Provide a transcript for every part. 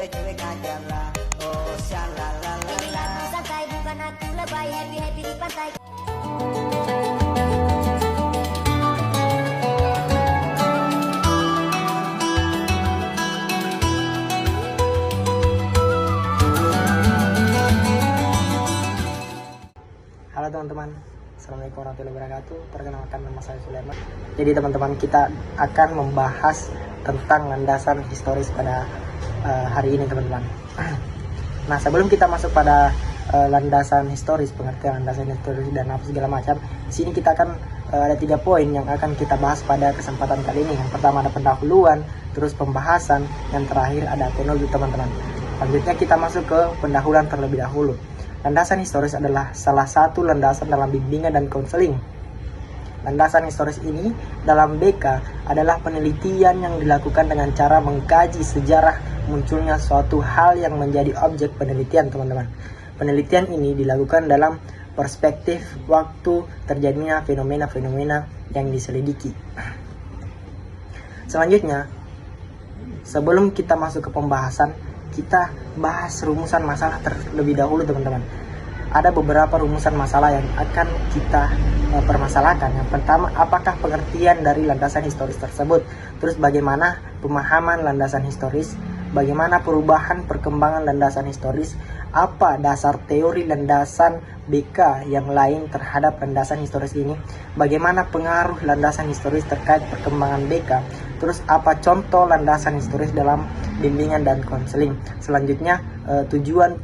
cuek-cuek aja lah. Oh syalalala. Ini lagu santai bukan aku lebay, happy di pantai. Halo teman-teman, Assalamualaikum warahmatullahi wabarakatuh. Perkenalkan, nama saya Sulaiman. Jadi teman-teman, kita akan membahas tentang landasan historis pada hari ini teman-teman. Nah, sebelum kita masuk pada landasan historis, pengertian landasan historis dan apa segala macam, di sini kita akan ada 3 poin yang akan kita bahas pada kesempatan kali ini. Yang pertama ada pendahuluan, terus pembahasan, yang terakhir ada teknologi teman-teman. Selanjutnya kita masuk ke pendahuluan terlebih dahulu. Landasan historis adalah salah satu landasan dalam bimbingan dan konseling. Landasan historis ini dalam BK adalah penelitian yang dilakukan dengan cara mengkaji sejarah munculnya suatu hal yang menjadi objek penelitian teman-teman. Penelitian ini dilakukan dalam perspektif waktu terjadinya fenomena-fenomena yang diselidiki. Selanjutnya, sebelum kita masuk ke pembahasan, kita bahas rumusan masalah terlebih dahulu teman-teman. Ada beberapa rumusan masalah yang akan kita permasalahkan. Yang pertama, apakah pengertian dari landasan historis tersebut? Terus bagaimana pemahaman landasan historis? Bagaimana perubahan perkembangan landasan historis? Apa dasar teori landasan BK yang lain terhadap landasan historis ini? Bagaimana pengaruh landasan historis terkait perkembangan BK? Terus apa contoh landasan historis dalam bimbingan dan konseling? Selanjutnya tujuan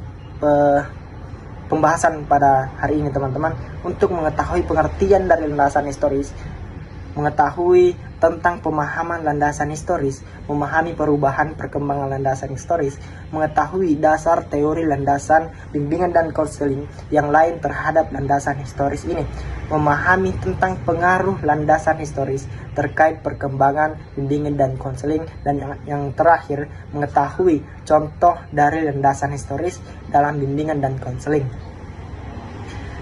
pembahasan pada hari ini teman-teman untuk mengetahui pengertian dari landasan historis, mengetahui tentang pemahaman landasan historis, memahami perubahan perkembangan landasan historis, mengetahui dasar teori landasan bimbingan dan konseling yang lain terhadap landasan historis ini, memahami tentang pengaruh landasan historis terkait perkembangan bimbingan dan konseling, dan yang terakhir mengetahui contoh dari landasan historis dalam bimbingan dan konseling.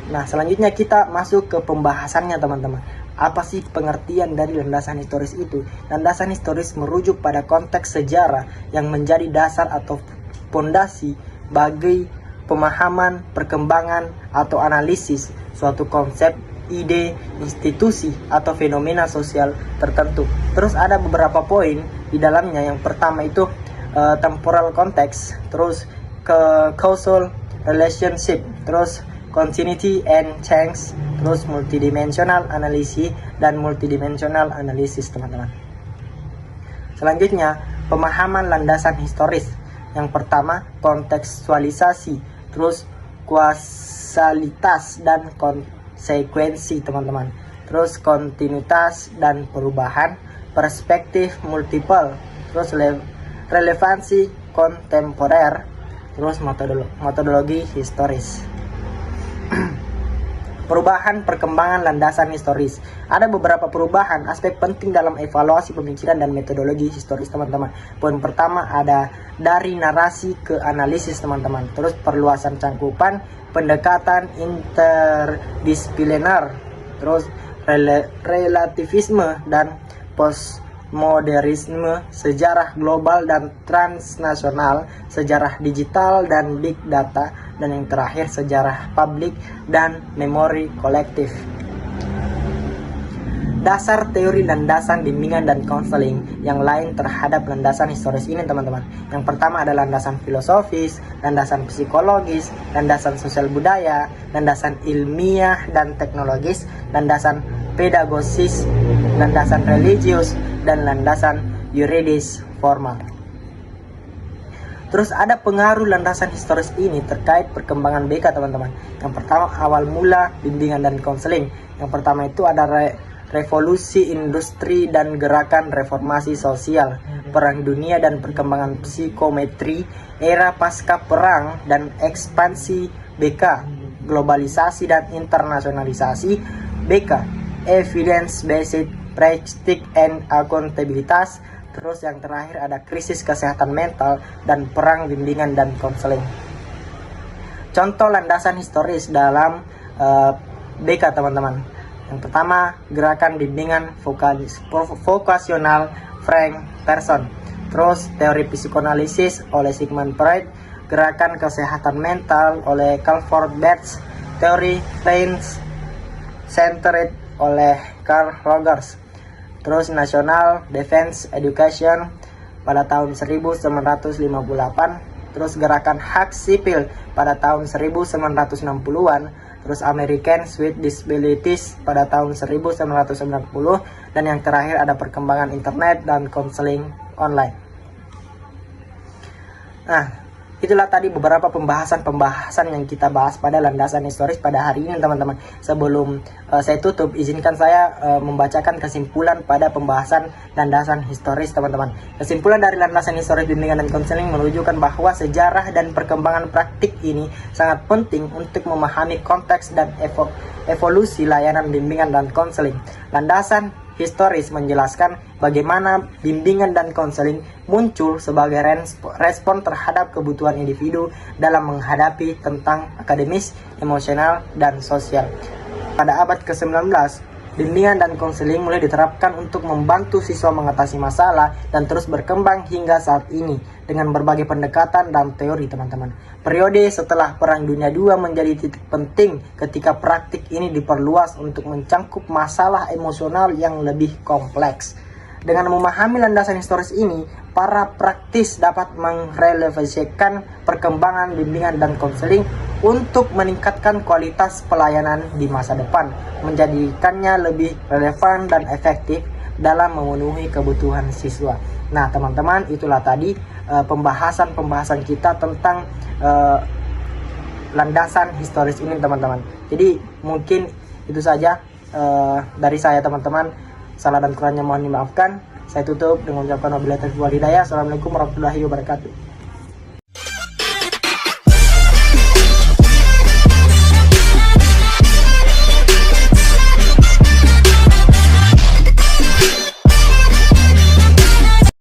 Nah, selanjutnya kita masuk ke pembahasannya teman-teman. Apa sih pengertian dari landasan historis itu? Landasan historis merujuk pada konteks sejarah yang menjadi dasar atau fondasi bagi pemahaman, perkembangan, atau analisis suatu konsep, ide, institusi, atau fenomena sosial tertentu. Terus ada beberapa poin di dalamnya. Yang pertama itu temporal context, terus ke causal relationship, terus continuity and change, terus multidimensional analisis dan multidimensional analisis teman-teman. Selanjutnya pemahaman landasan historis. Yang pertama kontekstualisasi, terus kausalitas dan konsekuensi teman-teman, terus kontinuitas dan perubahan, perspektif multiple, terus relevansi kontemporer, terus metodologi historis. Perubahan perkembangan landasan historis. Ada beberapa perubahan aspek penting dalam evaluasi pemikiran dan metodologi historis teman-teman. Poin pertama ada dari narasi ke analisis teman-teman. Terus perluasan cangkupan, pendekatan interdisipliner, terus relativisme dan postmodernisme, sejarah global dan transnasional, sejarah digital dan big data, dan yang terakhir sejarah publik dan memori kolektif. Dasar teori landasan bimbingan dan konseling yang lain terhadap landasan historis ini teman-teman. Yang pertama ada landasan filosofis, landasan psikologis, landasan sosial budaya, landasan ilmiah dan teknologis, landasan pedagogis, landasan religius, dan landasan yuridis formal. Terus ada pengaruh landasan historis ini terkait perkembangan BK teman-teman. Yang pertama awal mula bimbingan dan konseling. Yang pertama itu ada revolusi industri dan gerakan reformasi sosial, perang dunia dan perkembangan psikometri, era pasca perang dan ekspansi BK, globalisasi dan internasionalisasi BK, evidence based practice and akuntabilitas. Terus yang terakhir ada krisis kesehatan mental dan perang bimbingan dan konseling. Contoh landasan historis dalam BK teman-teman. Yang pertama gerakan bimbingan vokasional Frank Person. Terus teori psikoanalisis oleh Sigmund Freud, gerakan kesehatan mental oleh Clifford Betts, teori brain-centered oleh Carl Rogers. Terus National Defense Education pada tahun 1958. Terus gerakan hak sipil pada tahun 1960-an. Terus American with Disabilities pada tahun 1990. Dan yang terakhir ada perkembangan internet dan konseling online. Nah, itulah tadi beberapa pembahasan yang kita bahas pada landasan historis pada hari ini, teman-teman. Sebelum saya tutup, izinkan saya membacakan kesimpulan pada pembahasan landasan historis, teman-teman. Kesimpulan dari landasan historis bimbingan dan konseling menunjukkan bahwa sejarah dan perkembangan praktik ini sangat penting untuk memahami konteks dan evolusi layanan bimbingan dan konseling. Landasan historis menjelaskan bagaimana bimbingan dan konseling muncul sebagai respon terhadap kebutuhan individu dalam menghadapi tentang akademis, emosional, dan sosial. Pada abad ke-19, bimbingan dan konseling mulai diterapkan untuk membantu siswa mengatasi masalah dan terus berkembang hingga saat ini dengan berbagai pendekatan dan teori, teman-teman. Periode setelah Perang Dunia II menjadi titik penting ketika praktik ini diperluas untuk mencangkup masalah emosional yang lebih kompleks. Dengan memahami landasan historis ini, para praktis dapat merelevasikan perkembangan bimbingan dan konseling untuk meningkatkan kualitas pelayanan di masa depan, menjadikannya lebih relevan dan efektif dalam memenuhi kebutuhan siswa. Nah, teman-teman, itulah tadi pembahasan kita tentang landasan historis ini, teman-teman. Jadi mungkin itu saja dari saya, teman-teman. Salah dan kurangnya mohon dimaafkan. Saya tutup dengan ucapan wabillahi taufiq wal hidayah. Assalamualaikum warahmatullahi wabarakatuh.